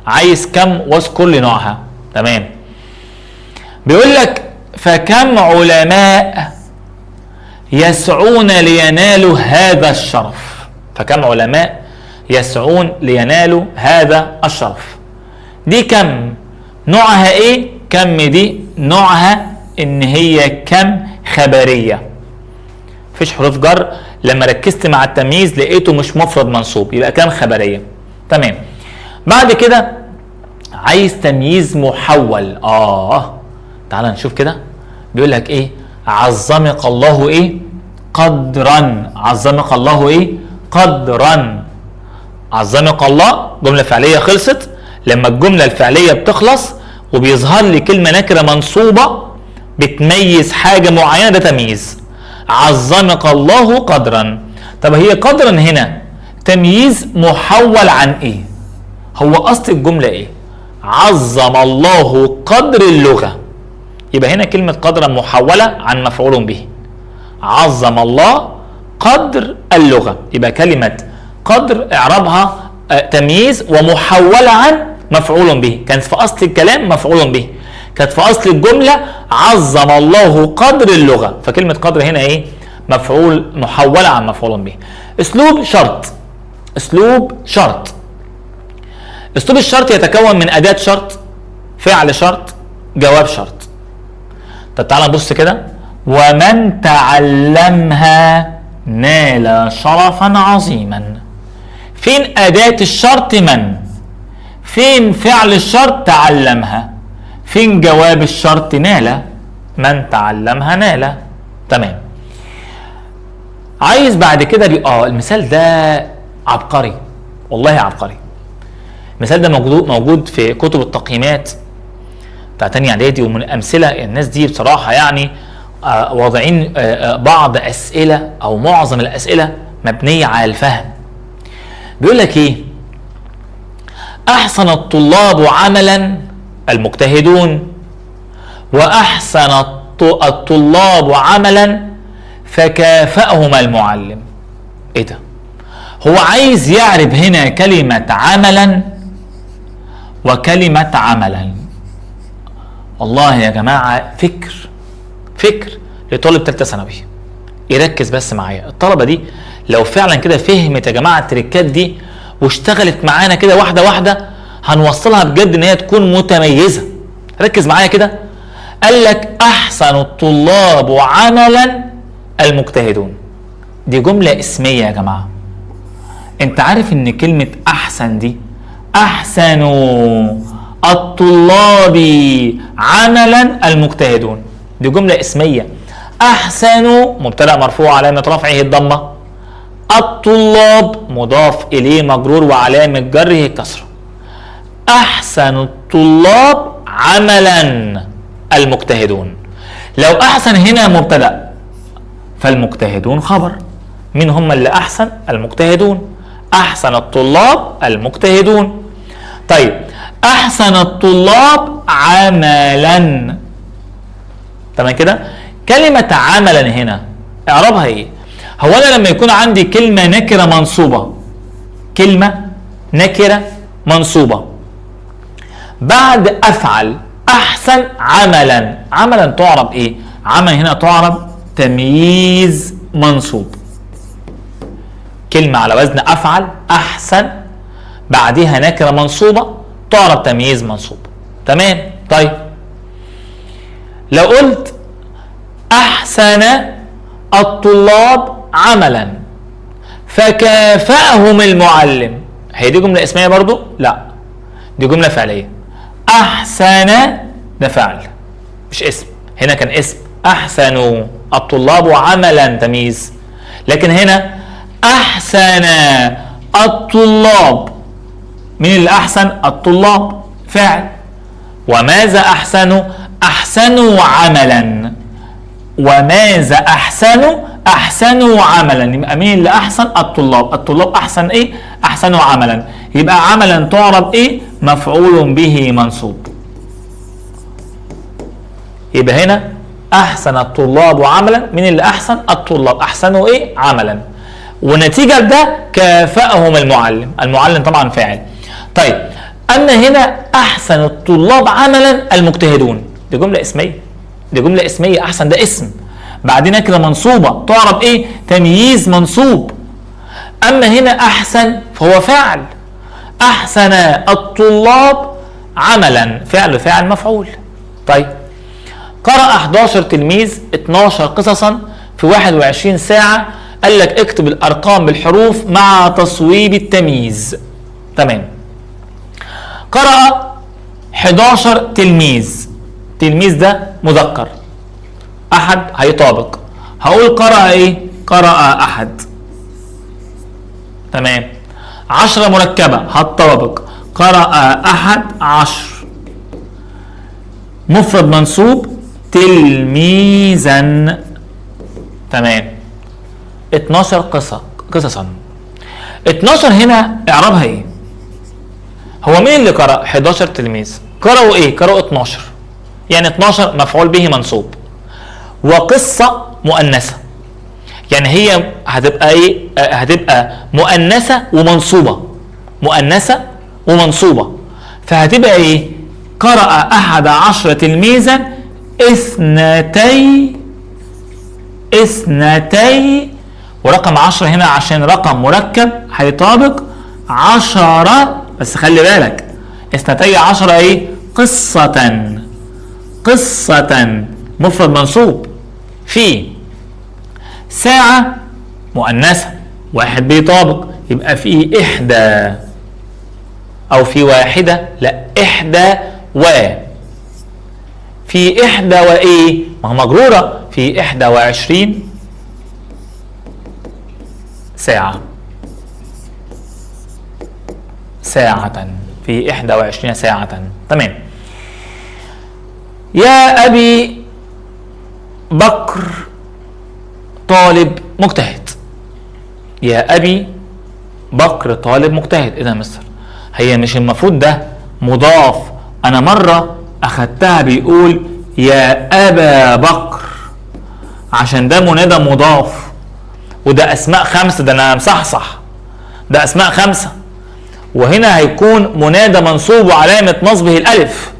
عايز كم واذكر لي نوعها. تمام. بيقول لك فكم علماء يسعون لينالوا هذا الشرف. فكم علماء يسعون لينالوا هذا الشرف. دي كم نوعها ايه؟ كم دي نوعها ان هي كم خبرية، مفيش حروف جر. لما ركزت مع التمييز لقيته مش مفرد منصوب، يبقى كم خبرية. تمام. بعد كده عايز تمييز محول. تعال نشوف كده. بيقول لك ايه؟ عظمك الله ايه؟ قدرا. عظمك الله ايه؟ قدرا. عظمك الله جملة فعلية خلصت. لما الجملة الفعلية بتخلص وبيظهر لي كلمة نكرة منصوبة بتميز حاجة معينة، ده تمييز. عظمك الله قدرا. طب هي قدرا هنا تمييز محول عن ايه؟ هو اصل الجملة ايه؟ عظم الله قدر اللغة. يبقى هنا كلمة قدرا محولة عن مفعول به. عظم الله قدر اللغة. يبقى كلمة قدر اعرابها تمييز ومحولة عن مفعول به. كانت في اصل الكلام مفعول به، كانت في اصل الجملة عظم الله قدر اللغة. فكلمة قدر هنا ايه؟ مفعول محولة عن مفعول به. اسلوب شرط. اسلوب شرط. اسلوب الشرط يتكون من اداة شرط، فعل شرط، جواب شرط. طب تعالى نبص كده. ومن تعلمها نال شرفا عظيما. فين اداة الشرط من؟ فين فعل الشرط تعلمها؟ فين جواب الشرط نال؟ من تعلمها نال. تمام. عايز بعد كده المثال ده عبقري، والله عبقري. المثال ده موجود في كتب التقييمات بتاع تانية اعدادي، ومن الامثله الناس دي بصراحه يعني واضعين بعض اسئله او معظم الاسئله مبنيه على الفهم. بيقول لك ايه؟ احسن الطلاب عملا المجتهدون، واحسن الطلاب عملا فكافأهما المعلم. ايه ده؟ هو عايز يعرب هنا كلمة عملا وكلمة عملا. والله يا جماعة فكر لطالب ثالثة ثانوي. يركز بس معايا. الطلبة دي لو فعلا كده فهمت يا جماعة التريكات دي واشتغلت معانا كده واحدة واحدة، هنوصلها بجد ان هي تكون متميزة. ركز معايا كده. قال لك احسن الطلاب عملا المجتهدون. دي جملة اسمية يا جماعة. انت عارف ان كلمة احسن دي احسن الطلاب عملا المجتهدون، دي جملة اسمية. احسن مبتدأ مرفوع علامة رفعه الضمة، الطلاب مضاف اليه مجرور وعلامة جره الكسرة. احسن الطلاب عملا المجتهدون. لو احسن هنا مبتدأ فالمجتهدون خبر. مين هم اللي احسن؟ المجتهدون. احسن الطلاب المجتهدون. طيب احسن الطلاب عملا. تمام كده. كلمة عملا هنا اعرابها ايه؟ هو انا لما يكون عندي كلمة نكرة منصوبة، كلمة نكرة منصوبة بعد افعل احسن عملا، عملا تعرب ايه؟ عمل هنا تعرب تمييز منصوب. كلمة على وزن افعل احسن بعدها نكرة منصوبة تعرب تمييز منصوب. تمام. طيب لو قلت احسن الطلاب عملا فكافأهم المعلم، هي دي جملة اسمية برضو؟ لا، دي جملة فعلية. احسن ده فعل مش اسم. هنا كان اسم احسن الطلاب عملا تمييز، لكن هنا احسن الطلاب. مين اللي احسن؟ الطلاب فعل. وماذا احسنوا؟ احسنوا عملا. وماذا احسنوا؟ احسنوا عملا. يبقى مين اللي احسن؟ الطلاب. الطلاب احسن ايه؟ احسنوا عملا. يبقى عملا تعرب ايه؟ مفعول به منصوب. يبقى هنا احسن الطلاب عملا. مين اللي احسن؟ الطلاب. احسنوا ايه؟ عملا. ونتيجة ده كافأهم المعلم. المعلم طبعا فاعل. طيب اما هنا احسن الطلاب عملا المجتهدون، دي جمله اسميه، دي جمله اسميه. احسن ده اسم، بعدين كده منصوبه تعرب ايه؟ تمييز منصوب. اما هنا احسن فهو فاعل، احسن الطلاب عملا، فاعل مفعول. طيب قرأ 11 تلميذ 12 قصصا في 21 ساعة. قال لك اكتب الارقام بالحروف مع تصويب التمييز. تمام. قرأ 11 تلميذ، تلميذ ده مذكر، احد هيطابق، هقول قرأ ايه؟ قرأ احد. تمام. 10 مركبة هتطابق، قرأ احد 10. مفرد منصوب تلميذا. تمام. 12 قصصا. 12 هنا اعرابها ايه؟ هو مين اللي قرأ 11 تلميذ؟ قرأوا ايه؟ قرأوا 12، يعني 12 مفعول به منصوب، وقصة مؤنثة، يعني هي هتبقى ايه؟ هتبقى مؤنثة ومنصوبة، مؤنثة ومنصوبة، فهتبقى ايه؟ قرأ 11 تلميذا اثنتي، ورقم 10 هنا عشان رقم مركب هيطابق 10، بس خلي بالك 12 ايه؟ قصة مفرد منصوب. في ساعة مؤنثة، واحد بيطابق، يبقى في إحدى، أو في واحدة، لا إحدى في إحدى وإيه؟ ما هو مجرورة، في 21 ساعة، في 21 ساعة. تمام. يا أبي بكر طالب مجتهد. يا أبي بكر طالب مجتهد. إيه ده يا مستر؟ هي مش المفروض ده مضاف؟ أنا مرة أخدتها بيقول يا أبا بكر، عشان ده منادى مضاف، وده أسماء 5، ده أنا مصحصح، ده أسماء 5، وهنا هيكون منادى منصوب وعلامة نصبه الألف.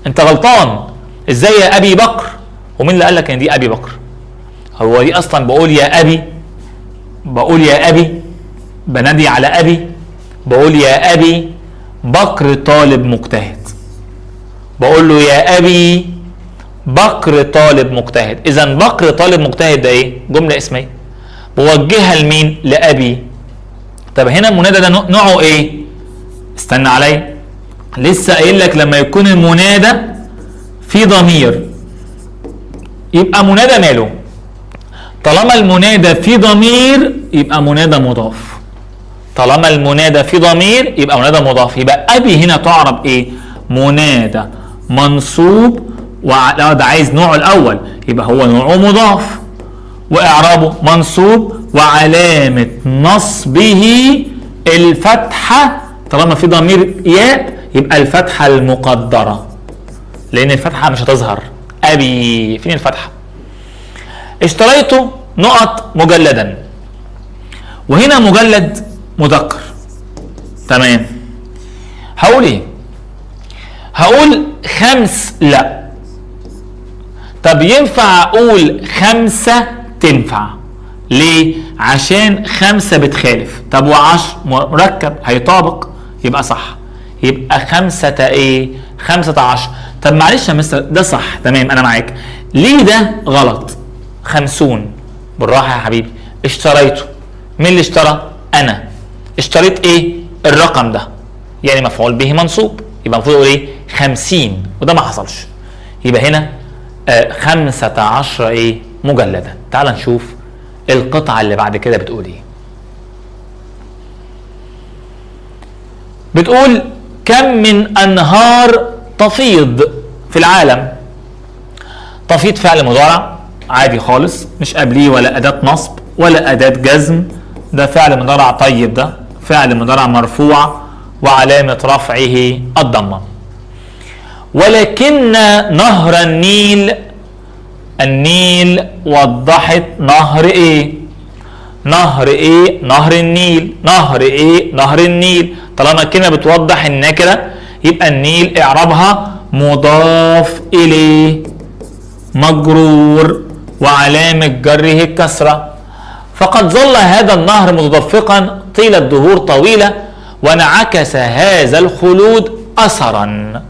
أنت غلطان. إزاي يا أبي بكر؟ ومين اللي قال لك إن دي أبي بكر؟ هو دي أصلا بقول يا أبي، بنادي على أبي، بقول يا أبي بكر طالب مجتهد، بقول له يا أبي بكر طالب مجتهد. إذا بكر طالب مجتهد ده إيه؟ جملة اسمية بوجهها لمين؟ لأبي. طب هنا المنادى ده نوعه إيه؟ استنى علي، لسه قايل لك لما يكون المنادى في ضمير يبقى منادى ماله؟ طالما المنادى في ضمير يبقى منادى مضاف، طالما المنادى في ضمير يبقى منادى مضاف. يبقى أبي هنا تعرب إيه؟ منادى منصوب، ده عايز نوعه الأول، يبقى هو نوعه مضاف وإعرابه منصوب وعلامة نصبه الفتحة. طالما في ضمير ياء يبقى الفتحة المقدرة، لأن الفتحة مش هتظهر. أبي فين الفتحة؟ اشتريت نقط مجلدا، وهنا مجلد مذكر. تمام. هقول ايه؟ هقول 5 لا. طب ينفع اقول 5؟ تنفع. ليه؟ عشان 5 بتخالف. طب و10 مركب هيطابق يبقى صح، يبقى 5 ايه؟ 15. طب معلش يا مستر ده صح، تمام انا معاك، ليه ده غلط؟ 50. بالراحة يا حبيبي. اشتريته، مين اللي اشترى؟ انا. اشتريت ايه؟ الرقم ده، يعني مفعول به منصوب، يبقى المفروض اقول ايه؟ 50، وده ما حصلش. يبقى هنا 15 ايه؟ مجلدا. تعال نشوف القطعة اللي بعد كده بتقول ايه. بتقول كم من انهار تفيض في العالم. تفيض فعل مضارع عادي خالص، مش قبليه ولا أداة نصب ولا أداة جزم، ده فعل مضارع طيب، ده فعل مضارع مرفوع وعلامة رفعه الضمة. ولكن نهر النيل وضحت نهر ايه؟ نهر ايه؟ نهر النيل. نهر ايه؟ نهر النيل. طالما كلمة بتوضح النكرة يبقى النيل اعرابها مضاف اليه مجرور وعلامة جره الكسرة. فقد ظل هذا النهر متدفقا طيلة دهور طويلة، وانعكس هذا الخلود أثرا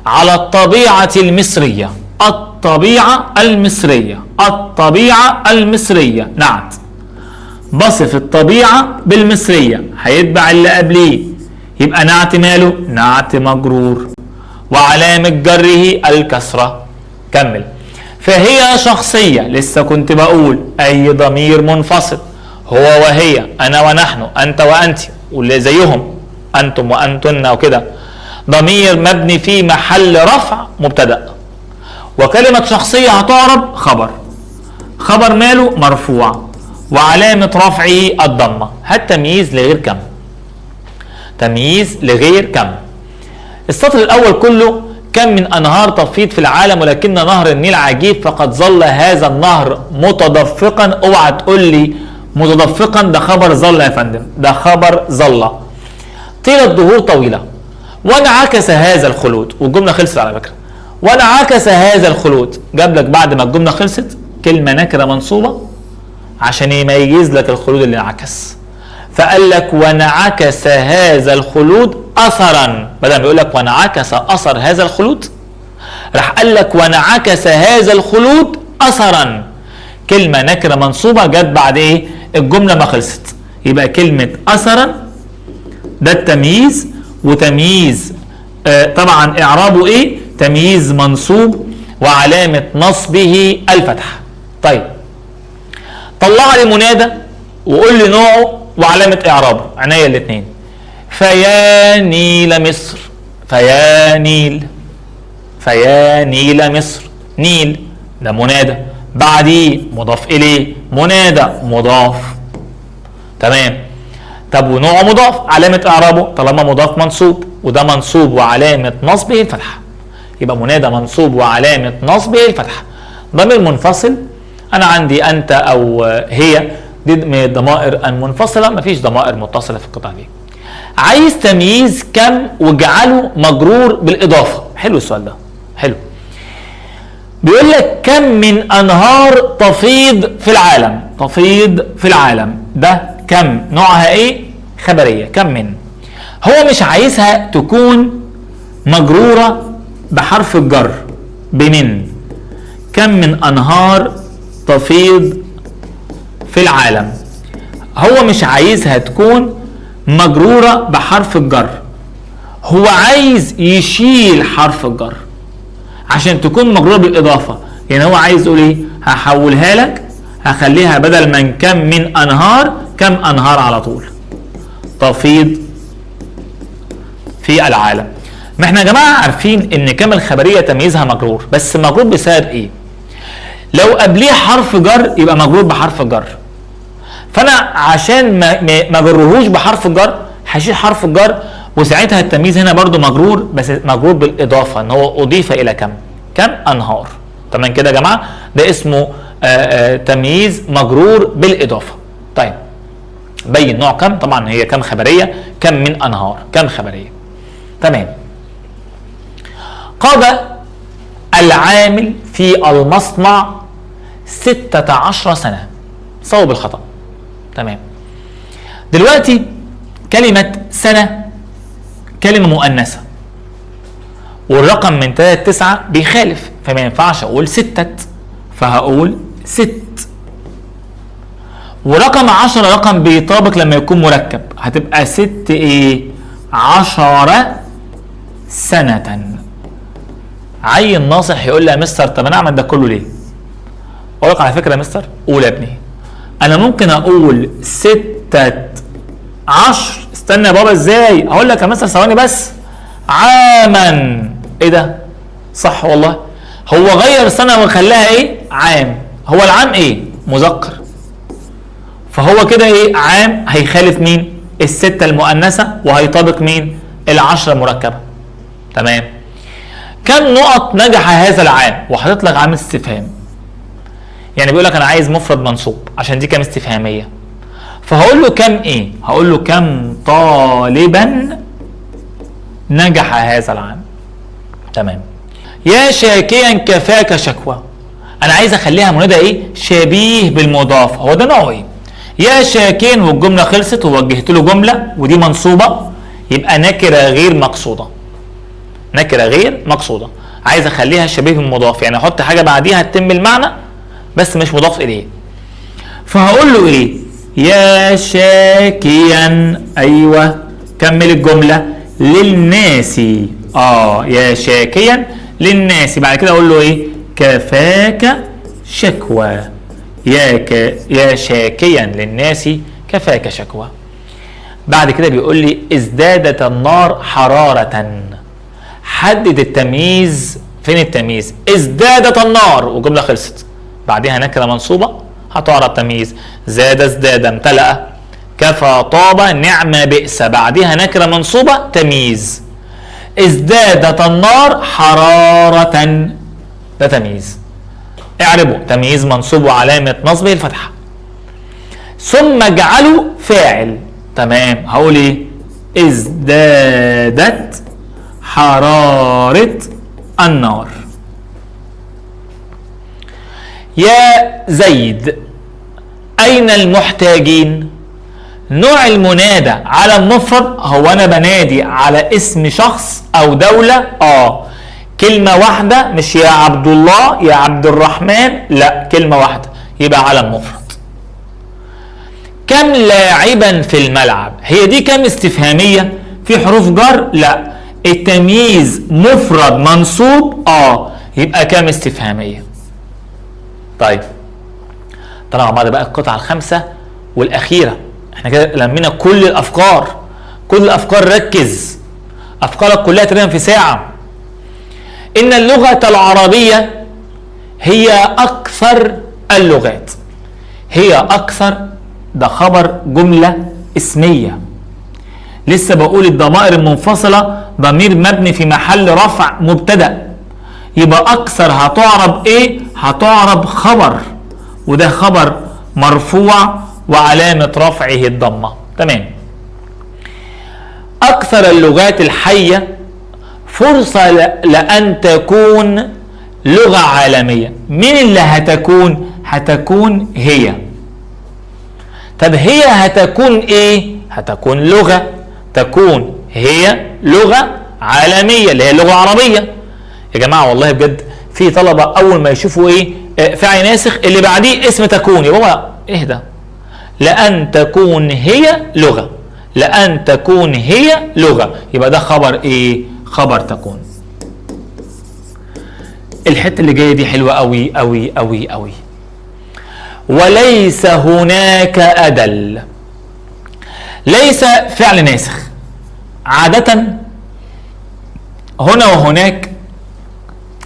على الطبيعة المصرية. الطبيعة المصرية، الطبيعة المصرية، نعت بصف الطبيعة بالمصرية هيتبع اللي قبليه، يبقى نعت ماله؟ نعت مجرور وعلامة جره الكسرة. كمل. فهي شخصية، لسه كنت بقول أي ضمير منفصل، هو وهي، أنا ونحن، أنت وأنت، واللي زيهم أنتم وأنتن وكده، ضمير مبني في محل رفع مبتدأ. وكلمة شخصية هتعرب خبر، خبر ماله؟ مرفوع وعلامة رفعه الضمة. هات تمييز لغير كم، تمييز لغير كم. السطر الأول كله كم من أنهار تفيض في العالم ولكن نهر النيل عجيب، فقد ظل هذا النهر متدفقا. اوعى تقول لي متدفقا، ده خبر ظل يا فندم، ده خبر ظل. طيلة دهور طويلة، وانعكس هذا الخلود، والجملة خلصت على فكرة. وانعكس هذا الخلود، جاب لك بعد ما الجملة خلصت كلمة نكرة منصوبة عشان يميز لك الخلود اللي انعكس، فقال لك وانعكس هذا الخلود اثرا، بدل ما يقول لك وانعكس اثر هذا الخلود راح قال لك وانعكس هذا الخلود اثرا. كلمه نكره منصوبه جت بعد ايه؟ الجمله ما خلصت، يبقى كلمه اثرا ده التمييز. وتمييز طبعا اعرابه ايه؟ تمييز منصوب وعلامه نصبه الفتحه. طيب طلع لي منادى وقول لي نوعه وعلامه اعرابه، عينيا الاثنين. فيا نيل مصر، فيا نيل، فيا نيل مصر، نيل ده منادى، بعديه مضاف اليه، منادى مضاف. تمام. طب ونوعه مضاف، علامة اعرابه طالما مضاف منصوب، وده منصوب وعلامة نصبه الفتحة، يبقى منادى منصوب وعلامة نصبه الفتحة. ضمير منفصل، انا عندي انت او هي، دي من الضمائر المنفصلة، مفيش ضمائر متصلة في القطعة دي. عايز تمييز كم واجعله مجرور بالاضافه. حلو السؤال ده، حلو. بيقول لك كم من انهار تفيض في العالم، تفيض في العالم، ده كم نوعها ايه؟ خبريه. كم من، هو مش عايزها تكون مجروره بحرف الجر بمن. كم من انهار تفيض في العالم، هو مش عايزها تكون مجرورة بحرف الجر، هو عايز يشيل حرف الجر عشان تكون مجرورة بالإضافة. يعني هو عايز يقول ايه؟ هحولها لك، هخليها بدل من كم من أنهار كم أنهار على طول تفيض في العالم. ما احنا يا جماعة عارفين ان كم الخبرية تمييزها مجرور، بس مجرور بسبب ايه؟ لو قبليه حرف جر يبقى مجرور بحرف الجر، فانا عشان ما جرهوش بحرف الجر هشيل حرف الجر، وساعتها التمييز هنا برضو مجرور، بس مجرور بالاضافه، ان هو اضيف الى كم، كم انهار. تمام كده يا جماعه؟ ده اسمه تمييز مجرور بالاضافه. طيب بين نوع كم، طبعا هي كم خبريه، كم من انهار، كم خبريه. تمام. قضى العامل في المصنع 16 سنه، صوب الخطأ. تمام. دلوقتي كلمة سنة كلمة مؤنثة، والرقم من 3 ل 9 بيخالف، فما ينفعش اقول 6، فهقول 6. ورقم 10 رقم بيطابق لما يكون مركب، هتبقى 6 ايه؟ 10 سنة. عيل ناصح يقول لي يا مستر طب انا اعمل ده كله ليه؟ اقول لك على فكرة يا مستر، قول يا ابني، انا ممكن اقول 16، استنى يا بابا ازاي؟ اقول لك يا مستر ثواني بس، عاما. ايه ده؟ صح والله، هو غير سنة وخلاها ايه؟ عام. هو العام ايه؟ مذكر، فهو كده ايه؟ عام هيخالف مين؟ ال6 المؤنثة، وهيطابق مين؟ ال10 المركبة. تمام. كم نقط نجح هذا العام؟ وحاطط لك عامل استفهام، يعني بيقول لك انا عايز مفرد منصوب عشان دي كام استفهاميه، فهقول له كم ايه؟ هقول له كم طالبا نجح هذا العام. تمام. يا شاكيا كفاك شكوى، انا عايز اخليها منادى ايه؟ شبيه بالمضاف. هو ده نوعه ايه؟ يا شاكين والجمله خلصت ووجهت له جمله ودي منصوبه، يبقى نكره غير مقصوده. نكره غير مقصوده، عايز اخليها شبيه بالمضاف، يعني احط حاجه بعديها تتم المعنى بس مش مضاف اليه. فهقول له ايه؟ يا شاكيا، ايوه كمل الجمله، للناس. يا شاكيا للناس، بعد كده اقول له ايه؟ كفاك شكوى. يا شاكيا للناس كفاك شكوى. بعد كده بيقول لي ازدادت النار حرارة. حدد التمييز. فين التمييز؟ ازدادت النار والجملة خلصت، بعدها نكرة منصوبة هتعرب تمييز. زاد ازداد امتلأ، كفى طاب نعم بئس، بعدها نكرة منصوبة تمييز. ازدادت النار حرارة، ده تمييز. اعربه تمييز منصوب وعلامة نصبه الفتحة. ثم اجعله فاعل. تمام. هقول ايه؟ ازدادت حرارة النار. يا زيد اين المحتاجين؟ نوع المنادى على المفرد، هو انا بنادي على اسم شخص او دولة؟ كلمة واحدة، مش يا عبد الله يا عبد الرحمن، لا كلمة واحدة يبقى على المفرد. كم لاعبا في الملعب؟ هي دي كم استفهامية في حروف جر؟ لا، التمييز مفرد منصوب يبقى كم استفهامية. طيب طلعوا بعد بقى القطعة الخامسة والأخيرة. احنا كده لمينا كل الأفكار. كل الأفكار، ركز، أفكارك كلها تقريبا في ساعة. إن اللغة العربية هي أكثر اللغات. هي أكثر، ده خبر جملة اسمية. لسه بقول الضمائر المنفصلة ضمير مبني في محل رفع مبتدأ، يبقى أكثر هتعرب إيه؟ هتعرب خبر، وده خبر مرفوع وعلامة رفعه الضمة. تمام. أكثر اللغات الحية فرصة لأن تكون لغة عالمية. مين اللي هتكون؟ هتكون هي. طب هي هتكون ايه؟ هتكون لغة، تكون هي لغة عالمية اللي هي اللغة العربية. يا جماعة والله بجد في طلبة أول ما يشوفوا ايه فعل ناسخ اللي بعديه اسم تكون، يا بابا اهدى. لأن تكون هي لغة، لأن تكون هي لغة، يبقى ده خبر ايه؟ خبر تكون. الحته اللي جايه دي حلوه قوي قوي قوي قوي. وليس هناك أدل. ليس فعل ناسخ، عادة هنا وهناك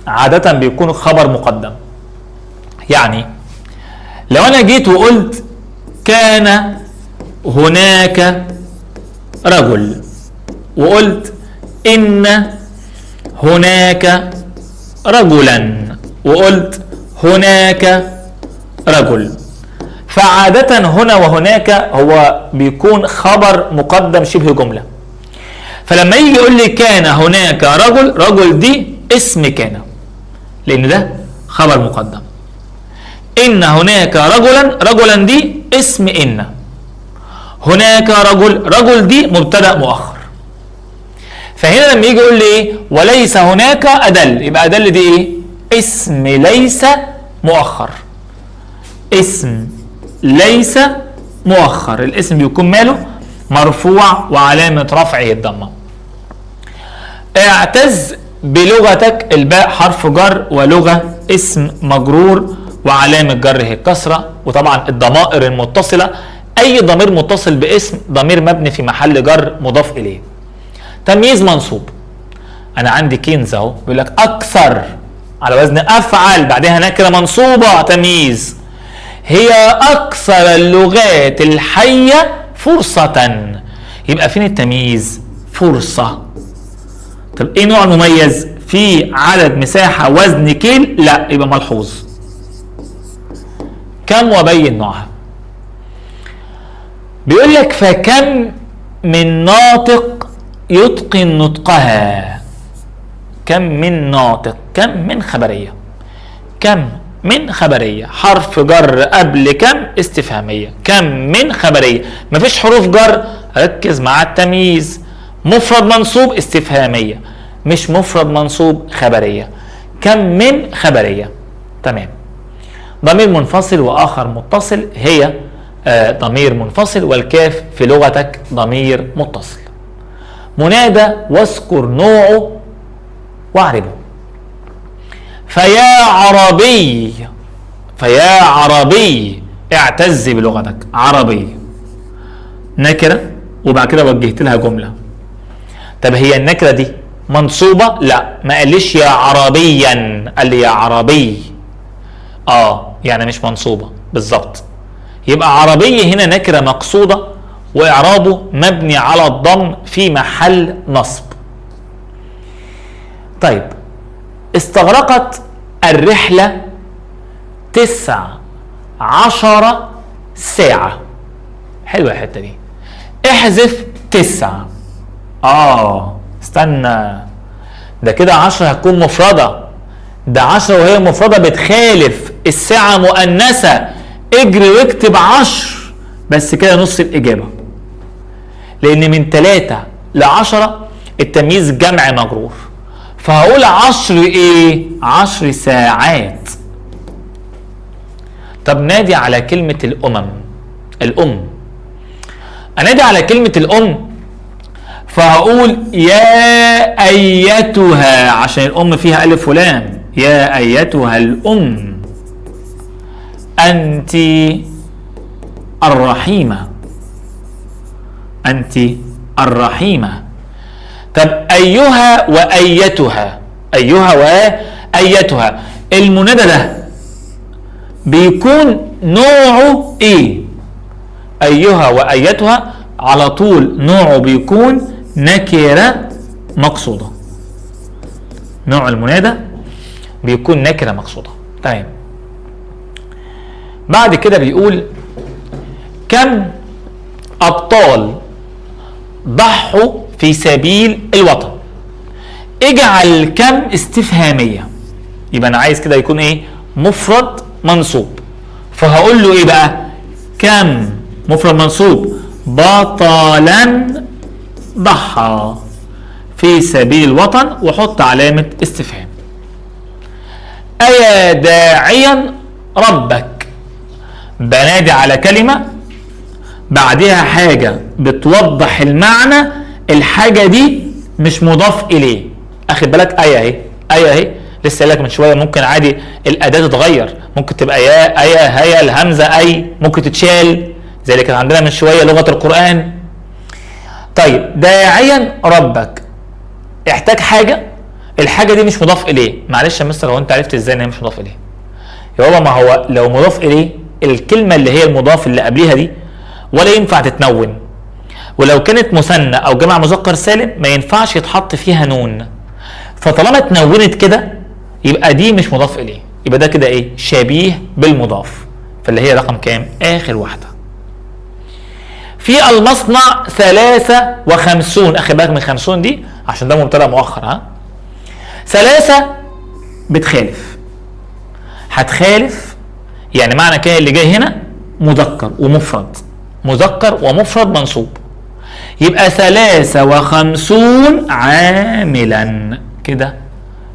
عادة بيكون خبر مقدم. يعني لو انا جيت وقلت كان هناك رجل، وقلت إن هناك رجلا، وقلت هناك رجل، فعادة هنا وهناك هو بيكون خبر مقدم شبه جملة. فلما يجي يقول لي كان هناك رجل، رجل دي اسم كان، لأن ده خبر مقدم. إن هناك رجلا، رجلا دي اسم إن. هناك رجل، رجل دي مبتدأ مؤخر. فهنا لما يجي يقول لي ايه؟ وليس هناك أدل، يبقى أدل دي ايه؟ اسم ليس مؤخر. اسم ليس مؤخر، الاسم بيكون ماله؟ مرفوع وعلامة رفعه الضمة. اعتز بلغتك، الباء حرف جر، ولغة اسم مجرور وعلامة جره الكسرة. وطبعا الضمائر المتصلة، أي ضمير متصل باسم ضمير مبني في محل جر مضاف إليه. تمييز منصوب. أنا عندي كنز أهو بيقول لك أكثر على وزن أفعل، بعدها نكرة منصوبة تمييز. هي أكثر اللغات الحية فرصة، يبقى فين التمييز؟ فرصة. طب إيه نوع المميز؟ في عدد مساحة وزن كيل؟ لا، يبقى ملحوظ. كم وبين نوعها. بيقول لك فكم من ناطق يتقن نطقها. كم من ناطق، كم من خبرية. كم من خبرية، حرف جر قبل كم استفهامية. كم من خبرية، مفيش حروف جر، ركز مع التمييز. مفرد منصوب استفهامية، مش مفرد منصوب خبرية. كم من خبرية. تمام. ضمير منفصل واخر متصل، هي ضمير منفصل، والكاف في لغتك ضمير متصل. منادى واذكر نوعه واعربه. فيا عربي، فيا عربي اعتز بلغتك. عربي نكرة وبعد كده وجهت لها جملة. طب هي النكرة دي منصوبة؟ لا، ما قاليش يا عربيا، قال لي يا عربي. يعني مش منصوبة بالظبط. يبقى عربي هنا نكرة مقصودة، واعرابه مبني على الضم في محل نصب. طيب، استغرقت الرحلة 19 ساعة. حلوة الحتة دي. احذف 9. استنى، ده كده 10 هتكون مفردة. ده 10 وهي مفردة بتخالف الساعة مؤنثة. اجري واكتب 10 بس كده نص الإجابة، لأن من 3 ل10 التمييز جمع مجرور، فهقول 10 ايه؟ 10 ساعات. طب نادي على كلمة الأم. أنادي على كلمة الأم، فهقول يا أيتها، عشان الأم فيها ألف ولام. يا أيتها الأم أنت الرحيمة. أنت الرحيمة. طب أيها وأيتها، أيها وأيتها، المنادى ده بيكون نوعه إيه؟ أيها وأيتها على طول نوعه بيكون نكرة مقصودة. نوع المنادى بيكون نكرة مقصودة. تمام. بعد كده بيقول كم أبطال ضحوا في سبيل الوطن. اجعل كم استفهامية، يبقى أنا عايز كده يكون إيه؟ مفرد منصوب. فهقول له إيه بقى؟ كم مفرد منصوب بطلا ضحى في سبيل الوطن، وحط علامة استفهام. أيا داعيا ربك، بنادي على كلمة بعدها حاجة بتوضح المعنى. الحاجة دي مش مضاف إليه. أخد بالك؟ أيا اهي، أيا اهي، لسه قايل لك من شوية ممكن عادي الأداة تتغير، ممكن تبقى يا، أيا، هيا، الهمزة أي، ممكن تتشال زي اللي كان عندنا من شوية لغة القرآن. طيب، داعيا ربك احتاج حاجة، الحاجة دي مش مضاف إليه. معلش يا مستر، هو أنت عرفت إزاي إن هي مش مضاف إليه؟ يا بابا ما هو لو مضاف إليه الكلمة اللي هي المضاف اللي قبليها دي ولا ينفع تتنون، ولو كانت مثنى أو جمع مذكر سالم ما ينفعش يتحط فيها نون. فطالما اتنونت كده يبقى دي مش مضاف إليه، يبقى ده كده إيه؟ شبيه بالمضاف، فاللي هي رقم كام؟ آخر واحدة. في المصنع 53. أخي بالك من 50 دي عشان ده مبتدأ مؤخر. 3 بتخالف، هتخالف يعني معنى كده اللي جاي هنا مذكر ومفرد، مذكر ومفرد منصوب، يبقى 53 عاملا. كده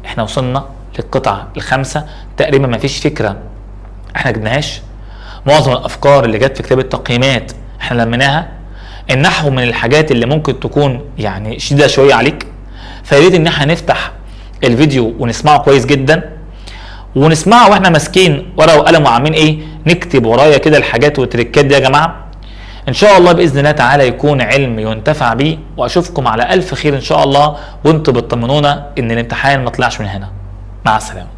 احنا وصلنا للقطعة ال5 تقريبا. ما فيش فكرة احنا جبناهاش. معظم الافكار اللي جت في كتاب التقييمات احنا لميناها. النحو من الحاجات اللي ممكن تكون يعني شديدة شوية عليك، فياريت ان احنا نفتح الفيديو ونسمعه كويس جدا، ونسمعه واحنا ماسكين ورقه وقلم وعاملين ايه؟ نكتب ورايا كده الحاجات والتريكات دي يا جماعه. ان شاء الله باذن الله تعالى يكون علم ينتفع بيه، واشوفكم على الف خير ان شاء الله، وانتم بتطمنونا ان الامتحان ما طلعش من هنا. مع السلامه.